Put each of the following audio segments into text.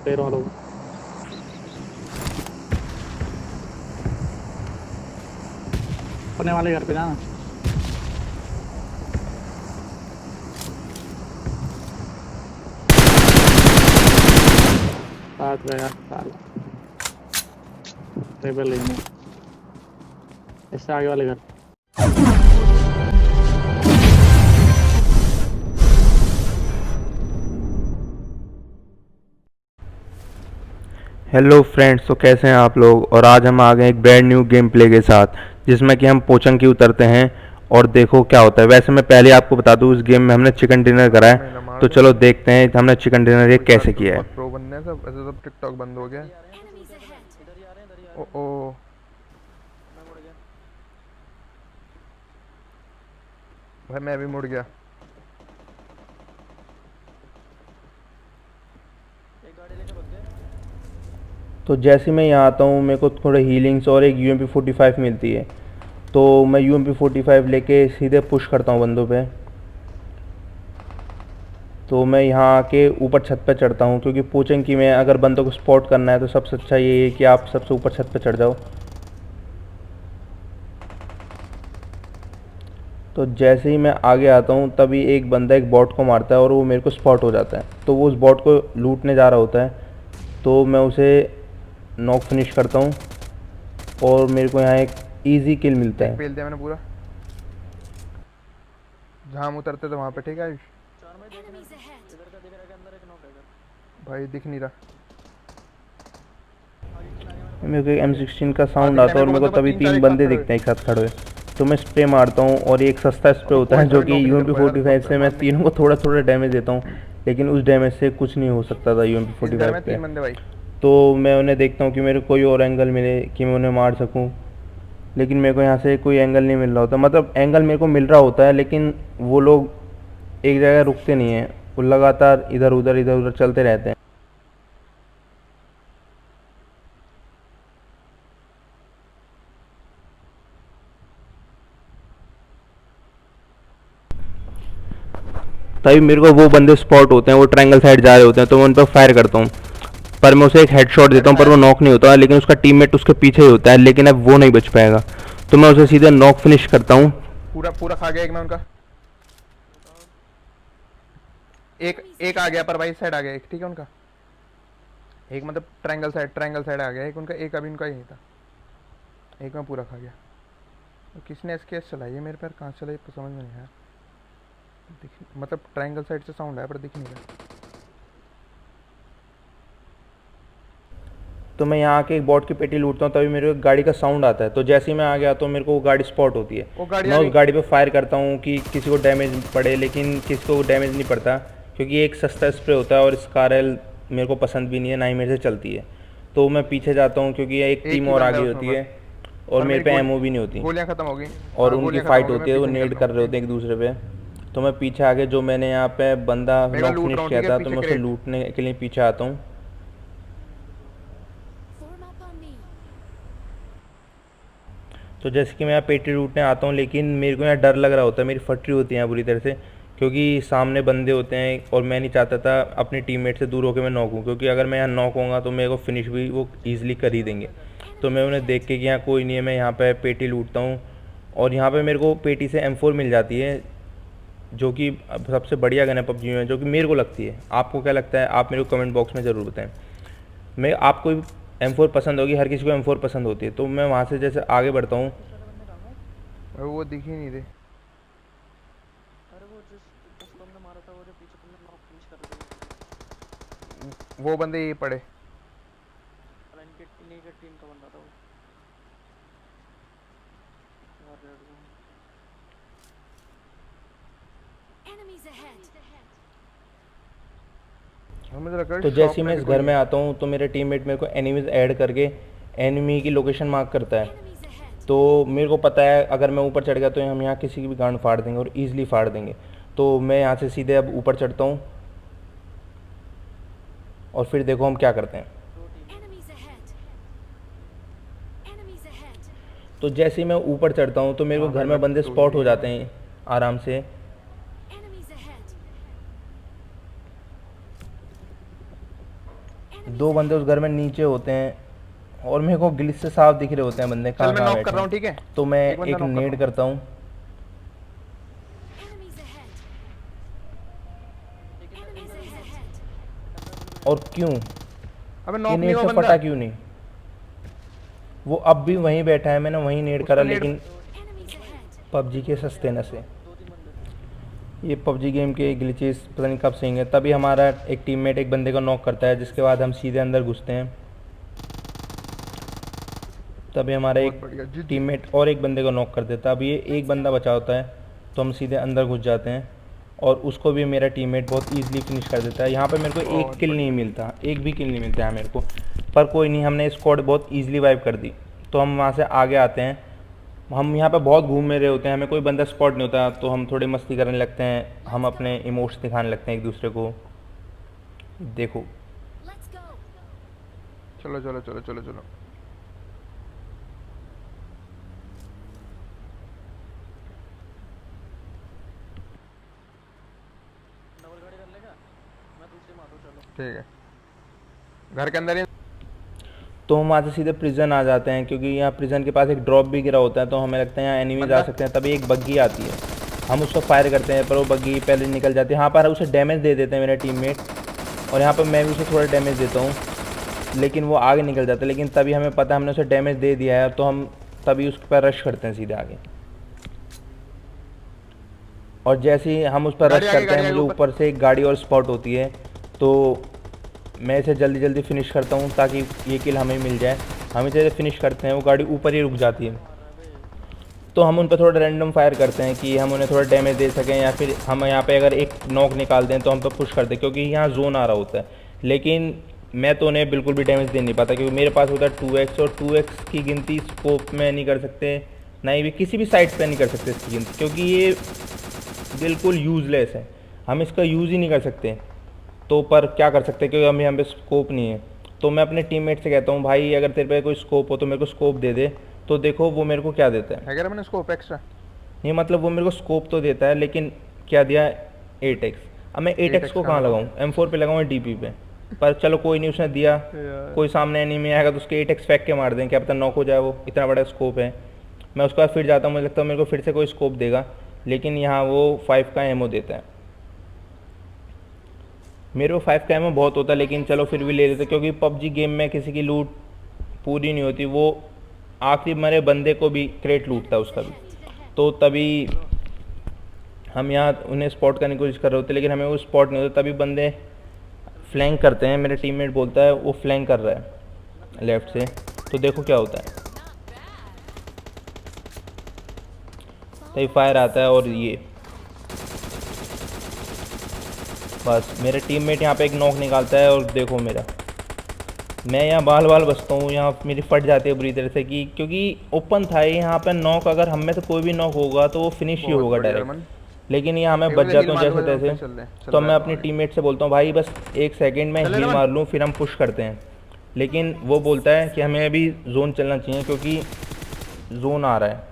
पैरों वालों को। अपने वाले घर पे जाना। साथ गया साला टेबल लेने इससे आगे वाले घर। हेलो फ्रेंड्स, तो कैसे हैं आप लोग। और आज हम आ गए एक ब्रांड न्यू गेम प्ले के साथ जिसमें कि हम पोचंकी उतरते हैं और देखो क्या होता है। वैसे मैं पहले आपको बता दूं, इस गेम में हमने चिकन डिनर करा है, तो चलो देखते हैं हमने चिकन डिनर ये कैसे किया है। प्रो बनने हैं सब, ऐसे सब टिकटॉक बंद हो गया। ओ ओ भाई मैं भी मुड़ गया। तो जैसे मैं यहाँ आता हूँ, मेरे को थोड़े हीलिंग्स और एक UMP45 मिलती है, तो मैं UMP45 लेके सीधे पुश करता हूँ बंदों पे। तो मैं यहाँ आके ऊपर छत पे चढ़ता हूँ, क्योंकि पोचंकी में अगर बंदों को स्पॉट करना है तो सबसे अच्छा ये है कि आप सबसे ऊपर छत पे चढ़ जाओ। तो जैसे ही मैं आगे आता हूँ तभी एक बंदा एक बॉट को मारता है और वो मेरे को स्पॉट हो जाता है, तो वो उस बॉट को लूटने जा रहा होता है, तो मैं उसे नॉक फिनिश करता हूँ और मेरे को यहाँ एक इजी किल मिलता है। पेल दिया मैंने पूरा। जहाँ हम उतरते थे वहाँ पे, ठीक है आयुष भाई दिख नहीं रहा। मेरे को M16 का साउंड आता है और मेरे को तभी 3 बंदे दिखते हैं एक साथ खड़े हुए, तो मैं स्प्रे मारता हूँ और एक सस्ता स्प्रे होता है जो कि UMP45 से मैं तीनों को थोड़ा थोड़ा डैमेज देता हूँ, लेकिन उस डैमेज से कुछ नहीं हो सकता था UMP45 पे। तो मैं उन्हें देखता हूँ कि मेरे कोई और एंगल मिले कि मैं उन्हें मार सकूँ, लेकिन मेरे को यहाँ से कोई एंगल नहीं मिल रहा होता। मतलब एंगल मेरे को मिल रहा होता है, लेकिन वो लोग एक जगह रुकते नहीं हैं, वो लगातार इधर उधर चलते रहते हैं। तभी मेरे को वो बंदे स्पॉट होते हैं, वो ट्रायंगल साइड जा रहे होते हैं, तो मैं उन पर फायर करता हूँ, पर मैं उसे एक हेडशॉट देता हूँ, पर वो नॉक नहीं होता, लेकिन उसका टीममेट उसके पीछे ही होता है, लेकिन अब वो नहीं बच पाएगा, तो मैं उसे सीधे नॉक फिनिश करता हूँ। पूरा पूरा खा गया एक मैं उनका। एक आ गया पर भाई साइड आ गया एक, ठीक है उनका एक, मतलब ट्रायंगल साइड आ गया एक उनका, एक अभी उनका यही था। एक मैं पूरा खा गया। तो किसने SKS चलाई है मेरे पैर, कहाँ चलाई समझ में नहीं आया। मतलब ट्रायंगल साइड से साउंड आया पर दिख नहीं रहा। तो मैं यहाँ के एक बॉट की पेटी लूटता हूँ, तभी मेरे को गाड़ी का साउंड आता है, तो जैसे ही मैं आ गया तो मेरे को वो गाड़ी स्पॉट होती है। मैं उस गाड़ी पे फायर करता हूँ कि किसी को डैमेज पड़े, लेकिन किसी को डैमेज नहीं पड़ता, क्योंकि एक सस्ता स्प्रे होता है और स्कारल मेरे को पसंद भी नहीं है, ना ही मेरे से चलती है। तो मैं पीछे जाता हूँ क्योंकि एक टीम और आगे होती है और मेरे पे एमओ भी नहीं होती, गोलियां खत्म हो गई और उनकी फाइट होती है, वो नेड कर रहे होते हैं एक दूसरे पे। तो मैं पीछे आके, जो मैंने यहाँ पे बंदा नॉक फिनिश किया था, तो मैं उसे लूटने के लिए पीछे आता हूँ। तो जैसे कि मैं यहाँ पेटी लूटने आता हूँ, लेकिन मेरे को यहाँ डर लग रहा होता है, मेरी फटरी होती है यहाँ बुरी तरह से, क्योंकि सामने बंदे होते हैं और मैं नहीं चाहता था अपनी टीममेट से दूर होकर मैं नॉक हूँ, क्योंकि अगर मैं यहाँ नॉक होऊंगा तो मेरे को फिनिश भी वो ईजिली कर ही देंगे। तो मैं उन्हें देख के कि यहाँ कोई नहीं है, मैं यहाँ पे पेटी लूटता हूँ, और यहाँ पे मेरे को पेटी से M4 मिल जाती है, जो कि सबसे बढ़िया गन है PUBG में, जो कि मेरे को लगती है। आपको क्या लगता है, आप मेरे को कमेंट बॉक्स में ज़रूर बताएं। मैं आपको M4 पसंद होगी, हर किसी को M4 पसंद होती है। तो मैं वहाँ से जैसे आगे बढ़ता हूँ, वो दिख ही नहीं रहे। वो बंदे ये पड़े। तो जैसे ही मैं इस घर में आता हूँ तो मेरे टीममेट मेरे को एनिमीज ऐड करके एनिमी की लोकेशन मार्क करता है। तो मेरे को पता है अगर मैं ऊपर चढ़ गया तो हम यहाँ किसी की भी गांड फाड़ देंगे और ईजिली फाड़ देंगे। तो मैं यहाँ से सीधे अब ऊपर चढ़ता हूँ और फिर देखो हम क्या करते हैं। तो जैसे ही मैं ऊपर चढ़ता हूँ तो मेरे को घर में बंदे स्पॉट हो जाते हैं आराम से। 2 बंदे उस घर में नीचे होते हैं और मेरे को ग्लिच से साफ दिख रहे होते हैं बंदे चल कहाँ मैं कहाँ नॉक बैठे कर रहा हूँ, हैं। ठीक है? तो मैं एक बंदा एक knock कर नेड रहा करता हूँ। और क्यों अबे ये नॉक नहीं नेड हुआ से बंदा। फटा क्यों नहीं? वो अब भी वहीं बैठा है, मैंने वहीं नेड उसका करा, नेड- लेकिन पबजी के सस्ते नशे, ये पबजी गेम के ग्लिचेस पता नहीं कब से हैं। तभी हमारा एक टीममेट एक बंदे को नॉक करता है, जिसके बाद हम सीधे अंदर घुसते हैं। तभी हमारा बहुत एक बढ़िया, जी जी। टीममेट और एक बंदे को नॉक कर देता है। अब ये एक बंदा बचा होता है, तो हम सीधे अंदर घुस जाते हैं और उसको भी मेरा टीममेट बहुत ईजिली फिनिश कर देता है। यहाँ पे मेरे को एक बहुत किल नहीं मिलता, एक भी किल नहीं मिलता है मेरे को, पर कोई नहीं, हमने स्क्वाड बहुत ईजिली वाइप कर दी। तो हम वहाँ से आगे आते हैं। हम यहाँ पे बहुत घूम रहे होते हैं, हमें कोई बंदा स्पॉट नहीं होता, तो हम थोड़ी मस्ती करने लगते हैं, हम अपने इमोट्स दिखाने लगते हैं एक दूसरे को। देखो चलो चलो चलो चलो चलो। ठीक है, घर के अंदर ही। तो हम वहाँ से सीधे प्रिजन आ जाते हैं, क्योंकि यहाँ प्रिजन के पास एक ड्रॉप भी गिरा होता है, तो हमें लगता है यहाँ एनिमीज आ सकते हैं। तभी एक बग्गी आती है, हम उसको फायर करते हैं, पर वो बग्गी पहले निकल जाती है। यहाँ पर उसे डैमेज दे देते हैं मेरे टीममेट, और यहाँ पर मैं भी उसे थोड़ा डैमेज देता हूँ, लेकिन वो आगे निकल जाता है। लेकिन तभी हमें पता है हमने उसे डैमेज दे दिया है, तो हम तभी उस पर रश करते हैं सीधे आगे। और जैसे ही हम उस पर गाड़ी रश आगे, करते हैं, गाड़ी मुझे आगे ऊपर से एक गाड़ी और स्पॉट होती है, तो मैं इसे जल्दी जल्दी फिनिश करता हूँ ताकि ये किल हमें मिल जाए। हम इसे फिनिश करते हैं, वो गाड़ी ऊपर ही रुक जाती है। तो हम उन पर थोड़ा रैंडम फायर करते हैं कि हम उन्हें थोड़ा डैमेज दे सकें, या फिर हम यहाँ पे अगर एक नॉक निकाल दें तो हम पर पुश कर दें, क्योंकि यहाँ जोन आ रहा होता है। लेकिन मैं तो उन्हें बिल्कुल भी डैमेज दे नहीं पाता, क्योंकि मेरे पास होता है 2x, और 2x की गिनती स्कोप में नहीं कर सकते, ना ही भी किसी भी साइड पर नहीं कर सकते इसकी गिनती, क्योंकि ये बिल्कुल यूज़लेस है, हम इसका यूज़ ही नहीं कर सकते। तो पर क्या कर सकते हैं, क्योंकि हमें यहाँ पे स्कोप नहीं है। तो मैं अपने टीममेट से कहता हूँ, भाई अगर तेरे पे कोई स्कोप हो तो मेरे को स्कोप दे दे। तो देखो वो मेरे को क्या देता है, अगर मैंने स्कोप एक्स्ट्रा नहीं मतलब वो मेरे को स्कोप तो देता है, लेकिन क्या दिया, 8x। अब मैं 8x को कहाँ लगाऊँ, M4 पे लगाऊँ DP पे, पर चलो कोई नहीं, उसने दिया। कोई सामने एनिमी आएगा तो उसके 8x फेंक के मार दें, क्या पता नॉक हो जाए, वो इतना बड़ा स्कोप है। मैं उसके बाद फिर जाता हूँ, मुझे लगता है मेरे को फिर से कोई स्कोप देगा, लेकिन यहाँ वो 5 का एमओ देता है। मेरे को 5 का एमओ बहुत होता है, लेकिन चलो फिर भी ले लेते, क्योंकि पबजी गेम में किसी की लूट पूरी नहीं होती, वो आखिरी मरे बंदे को भी क्रेट लूटता है उसका भी। तो तभी हम यहाँ उन्हें स्पॉट करने की कोशिश कर रहे होते, लेकिन हमें वो स्पॉट नहीं होता। तभी बंदे फ्लैंक करते हैं, मेरे टीममेट बोलता है वो फ्लैंक कर रहा है लेफ़्ट से। तो देखो क्या होता है, तभी फायर आता है, और ये बस मेरे टीममेट यहाँ पे एक नॉक निकालता है, और देखो मेरा, मैं यहाँ बाल बाल बचता हूँ, यहाँ मेरी फट जाती है बुरी तरह से, कि क्योंकि ओपन था ये, यहाँ पे नॉक अगर हम में से कोई भी नॉक होगा तो वो फिनिश ही होगा डायरेक्ट। लेकिन यहाँ मैं बच जाता हूँ जैसे तैसे। तो मैं अपने टीममेट से बोलता हूँ, भाई बस 1 सेकंड में हील मार लूँ, फिर हम पुश करते हैं। लेकिन वो बोलता है कि हमें अभी जोन चलना चाहिए, क्योंकि जोन आ रहा है,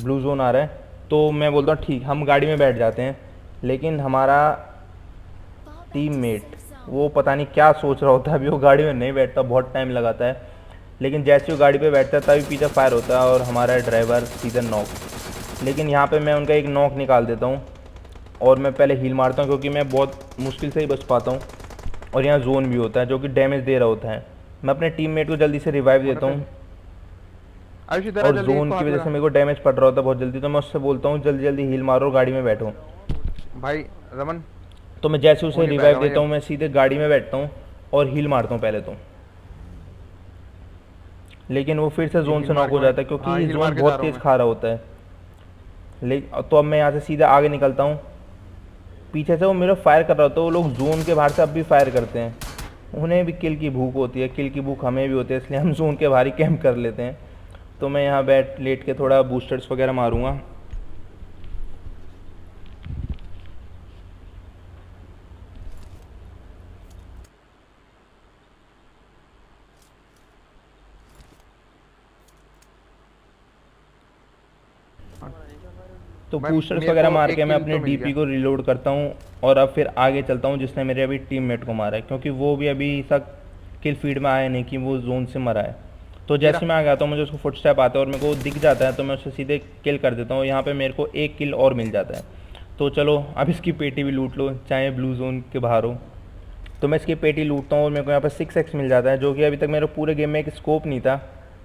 ब्लू जोन आ रहा है। तो मैं बोलता हूँ ठीक, हम गाड़ी में बैठ जाते हैं। लेकिन हमारा टीममेट वो पता नहीं क्या सोच रहा होता है, अभी वो गाड़ी में नहीं बैठता, बहुत टाइम लगाता है। लेकिन जैसे वो गाड़ी पे बैठता है तभी पीछे फायर होता है, और हमारा ड्राइवर सीधा नॉक। लेकिन यहाँ पे मैं उनका एक नॉक निकाल देता हूँ, और मैं पहले हील मारता हूँ, क्योंकि मैं बहुत मुश्किल से ही बच पाता हूँ। और यहाँ जोन भी होता है जो कि डैमेज दे रहा होता है। मैं अपने टीममेट को जल्दी से रिवाइव देता हूँ, और जोन की वजह से मेरे को डैमेज पड़ रहा होता है बहुत जल्दी। तो मैं उससे बोलता हूँ जल्दी जल्दी हील मारो, गाड़ी में बैठो भाई रमन। तो मैं जैसे उसे रिवाइव देता हूँ, मैं सीधे गाड़ी में बैठता हूँ और हील मारता हूँ पहले तो। लेकिन वो फिर से जोन से नॉक हो जाता है, क्योंकि जोन बहुत तेज़ खा रहा होता है। लेकिन तो अब मैं यहाँ से सीधा आगे निकलता हूँ। पीछे से वो मेरा फायर कर रहा होता है, वो लोग जोन के बाहर से अब भी फायर करते हैं। उन्हें भी किल की भूख होती है, किल की भूख हमें भी होती है, इसलिए हम जोन के बाहर ही कैंप कर लेते हैं। तो मैं यहाँ लेट के थोड़ा बूस्टर्स वगैरह मारूँगा। तो बूस्टर्स वगैरह मार के मैं अपने डीपी को रिलोड करता हूँ, और अब फिर आगे चलता हूँ, जिसने मेरे अभी टीममेट को मारा है, क्योंकि वो भी अभी तक किल फीड में आया नहीं कि वो जोन से मरा है। तो जैसे मैं आ गया तो मुझे उसको फुटस्टेप आता है और मेरे को दिख जाता है तो मैं उसे सीधे किल कर देता हूँ। यहाँ पे मेरे को एक किल और मिल जाता है। तो चलो अब इसकी पेटी भी लूट लो, चाहे ब्लू जोन के बाहर हो। तो मैं इसकी पेटी लूटता हूँ और मेरे को यहाँ पर 6x मिल जाता है, जो कि अभी तक मेरे पूरे गेम में एक स्कोप नहीं था।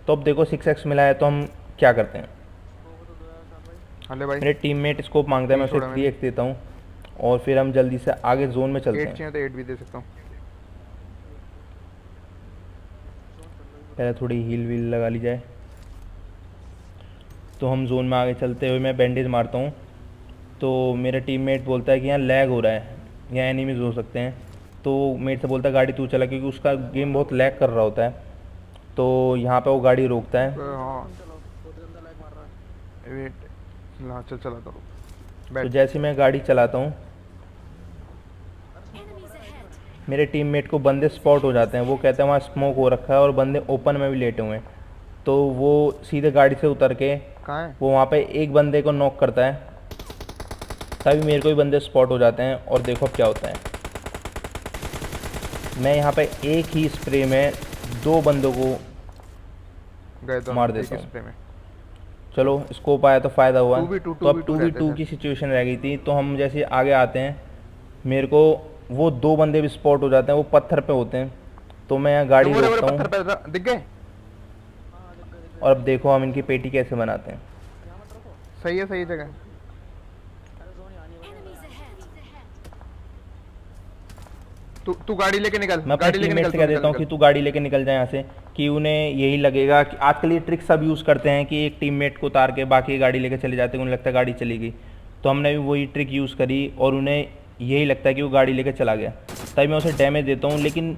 तो अब देखो 6x मिला है तो हम क्या करते हैं। हेलो भाई, मेरे टीममेट स्कोप मांगता है, मैं उसे 3x देता हूँ और फिर हम जल्दी से आगे जोन में चलते 8 हैं। चाहिए तो 8 भी दे सकता हूँ। पहले थोड़ी हील वील लगा ली जाए। तो हम जोन में आगे चलते हुए मैं बैंडेज मारता हूँ। तो मेरा टीममेट बोलता है कि यहाँ लैग हो रहा है, यहाँ एनिमीज हो सकते हैं। तो मेरे से बोलता है गाड़ी तू चला, क्योंकि उसका गेम बहुत लैग कर रहा होता है। तो यहाँ पे वो गाड़ी रोकता है। हाँ वेट, हाँ चल चला करो। तो जैसे मैं गाड़ी चलाता हूँ मेरे टीममेट को बंदे स्पॉट हो जाते हैं। वो कहते हैं वहाँ स्मोक हो रखा है और बंदे ओपन में भी लेटे हुए हैं। तो वो सीधे गाड़ी से उतर के कहाँ है? वो वहाँ पे एक बंदे को नॉक करता है। तभी मेरे को भी बंदे स्पॉट हो जाते हैं और देखो अब क्या होता है। मैं यहाँ पे एक ही स्प्रे में 2 बंदों को गए तो मार देता हूँ। स्प्रे में। चलो स्कोप आया तो फ़ायदा हुआ। 2v2 तो अब 2v2 की सिचुएशन रह गई थी। तो हम जैसे आगे आते हैं मेरे को वो 2 बंदे भी स्पॉट हो जाते हैं, वो पत्थर पे होते हैं। तो मैं यहाँ गाड़ी रोकता हूँ पत्थर पे दिख गए। और अब देखो हम इनकी पेटी कैसे बनाते हैं। सही है, सही जगह। तू गाड़ी लेके निकल। मैं अपने टीममेट से कह देता हूँ कि तू गाड़ी लेके निकल जाए यहाँ से, कि उन्हें यही लगेगा कि आजकल ये ट्रिक सब यूज़ करते हैं कि एक टीममेट को उतार के बाकी गाड़ी लेके चले जाते हैं, उन्हें लगता है गाड़ी चली गई। तो हमने भी वही ट्रिक यूज़ करी और उन्हें यही लगता है कि वो गाड़ी लेके चला गया। तभी मैं उसे डैमेज देता हूँ। लेकिन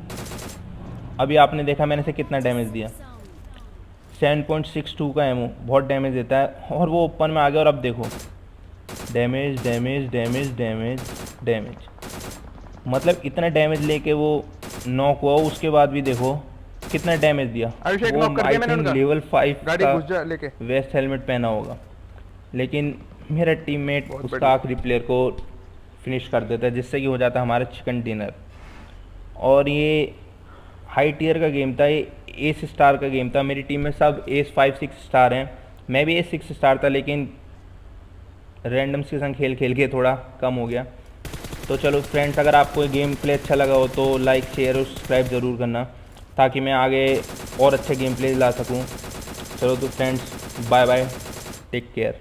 अभी आपने देखा मैंने इसे कितना डैमेज दिया, 7.62 का एमओ, बहुत डैमेज देता है। और वो ओपन में आ गया और अब देखो damage damage damage damage damage, मतलब इतना डैमेज लेके वो नॉक हुआ, उसके बाद भी देखो कितना डैमेज दिया। वो आई थिंक लेवल 5 का वेस्ट हेलमेट पहना होगा। लेकिन मेरा टीममेट उसका आखिरी प्लेयर को फिनिश कर देता है, जिससे कि हो जाता है हमारा चिकन डिनर। और ये हाई टियर का गेम था, ये एस स्टार का गेम था। मेरी टीम में सब एस 5-6 स्टार हैं, मैं भी एस 6 स्टार था, लेकिन रैंडम्स के संग खेल खेल के थोड़ा कम हो गया। तो चलो फ्रेंड्स, अगर आपको ये गेम प्ले अच्छा लगा हो तो लाइक शेयर और सब्सक्राइब ज़रूर करना, ताकि मैं आगे और अच्छे गेम प्ले ला सकूं। चलो तो friends, bye bye, take care.